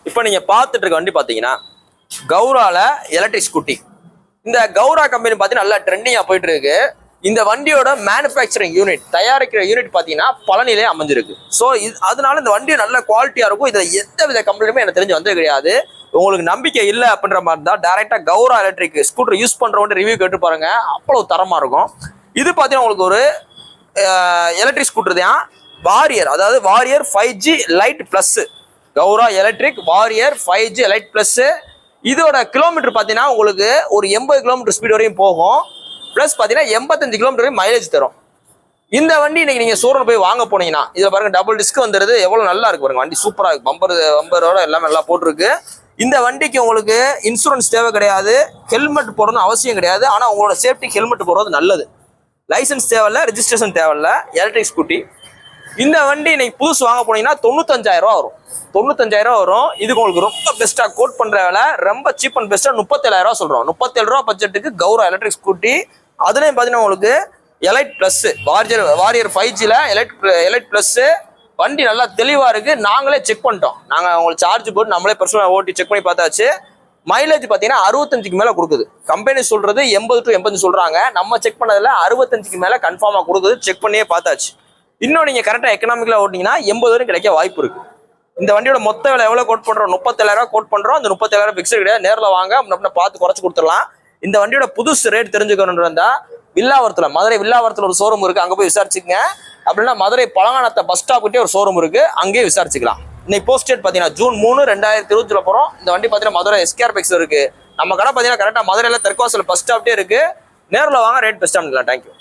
இப்போ நீங்க பார்த்துட்டு இருக்க வண்டி பாத்தீங்கன்னா கௌரால எலக்ட்ரிக் ஸ்கூட்டி. இந்த கௌரா கம்பெனி பார்த்தீங்கன்னா நல்லா ட்ரெண்டிங்கா போயிட்டு இருக்கு. இந்த வண்டியோட மேனுஃபேக்சரிங் யூனிட், தயாரிக்கிற யூனிட் பார்த்தீங்கன்னா பழனிலே அமைஞ்சிருக்கு. ஸோ அதனால இந்த வண்டி நல்ல குவாலிட்டியா இருக்கும். இதுல எந்த வித கம்ப்ளைண்ட்டுமே எனக்கு தெரிஞ்சு வந்தது கிடையாது. உங்களுக்கு நம்பிக்கை இல்லை அப்படின்ற மாதிரி தான் டைரக்டா கௌரா எலக்ட்ரிக் ஸ்கூட்டர் யூஸ் பண்றவங்க ரிவ்யூ கேட்டு பாருங்க, அவ்வளவு தரமா இருக்கும். இது பார்த்தீங்கன்னா உங்களுக்கு ஒரு எலக்ட்ரிக் ஸ்கூட்டர் தான், வாரியர், அதாவது warrior 5G lite plus. Gaura electric warrior 5G lite plus. இதோட கிலோமீட்டர் பார்த்தீங்கன்னா உங்களுக்கு ஒரு 80 கிலோமீட்டர் ஸ்பீட் வரையும் போகும். பிளஸ் பார்த்தீங்கன்னா 85 கிலோமீட்டர் வரையும் மைலேஜ் தரும். இந்த வண்டி இன்னைக்கு நீங்க ஷோரூம் போய் வாங்க போனீங்கன்னா இதில் பாருங்க டபுள் டிஸ்க் வந்துருது, எவ்வளவு நல்லா இருக்கு பாருங்க. வண்டி சூப்பரா இருக்கு, பம்பரோட எல்லாமே நல்லா போட்டிருக்கு. இந்த வண்டிக்கு உங்களுக்கு இன்சூரன்ஸ் தேவை கிடையாது, ஹெல்மெட் போடணும் அவசியம் கிடையாது. ஆனா உங்களோட சேஃப்டிக்கு ஹெல்மெட் போடுறது நல்லது. லைசன்ஸ் தேவையில்ல, ரெஜிஸ்ட்ரேஷன் தேவையில்ல. Electric scooty. இந்த வண்டி இன்னைக்கு புதுசு வாங்க போனீங்கன்னா 95,000 ரூபா வரும். 95,000 வரும். இதுக்கு உங்களுக்கு ரொம்ப பெஸ்டா கோட் பண்ற வேலை, ரொம்ப சீப் அண்ட் பெஸ்டா 37,000 ரூபா சொல்றோம். 37 ரூபா பட்ஜெட்டுக்கு கௌரா எலக்ட்ரிக் ஸ்கூட்டி. அதுலயும் பாத்தீங்கன்னா உங்களுக்கு எலைட் பிளஸ், வாரியர் 5Gல எலைட் பிளஸ். வண்டி நல்லா தெளிவா இருக்கு. நாங்களே செக் பண்ணிட்டோம். நாங்க உங்களுக்கு சார்ஜ் போட்டு நம்மளே பர்சனலா ஓட்டி செக் பண்ணி பார்த்தாச்சு. மைலேஜ் பாத்தீங்கன்னா 65க்கு மேல கொடுக்குது. கம்பெனி சொல்றது 80 to 85 சொல்றாங்க. நம்ம செக் பண்ணதுல 65க்கு மேல கன்ஃபார்மா கொடுக்குது. செக் பண்ணியே பார்த்தாச்சு. இன்னும் நீங்க கரெக்டா எக்கனாமிக்கலா ஓட்டிங்கன்னா 80 வரைக்கும் கிடைக்க வாய்ப்பு இருக்கு. இந்த வண்டியோட மொத்த விலை எவ்வளவு கோட் பண்றோம்? 37,000 ரூபாய் கோட் பண்றோம். அந்த 37,000 பிக்சர் கிடையாது, நேரில் வாங்க அப்படின்னா பார்த்து குறைச்சு கொடுத்துடலாம். இந்த வண்டியோட புதுசு ரேட் தெரிஞ்சுக்கணும்னு இருந்தா வில்லாவரத்துல, மதுரை வில்லாவரத்துல ஒரு ஷோரூம் இருக்கு, அங்க போய் விசாரிச்சுக்கங்க. அப்படின்னா மதுரை பழங்கானத்தை பஸ் ஸ்டாப் கிட்டே ஒரு ஷோரூம் இருக்கு, அங்கேயே விசாரிச்சுக்கலாம். இன்னைக்கு போஸ்ட் டேட் பாத்தீங்கன்னா ஜூன் 3, 2020 போறோம். இந்த வண்டி பாத்தீங்கன்னா மதுரை எஸ்கேஆர் பைக்ஸ் இருக்கு. நம்ம கடை பாத்தீங்கன்னா கரெக்டா மதுரையில தெற்காசல் பஸ் ஸ்டாப்டே இருக்கு. நேரில் வாங்க, ரேட் பெஸ்டா பண்ணிக்கலாம். தேங்க்யூ.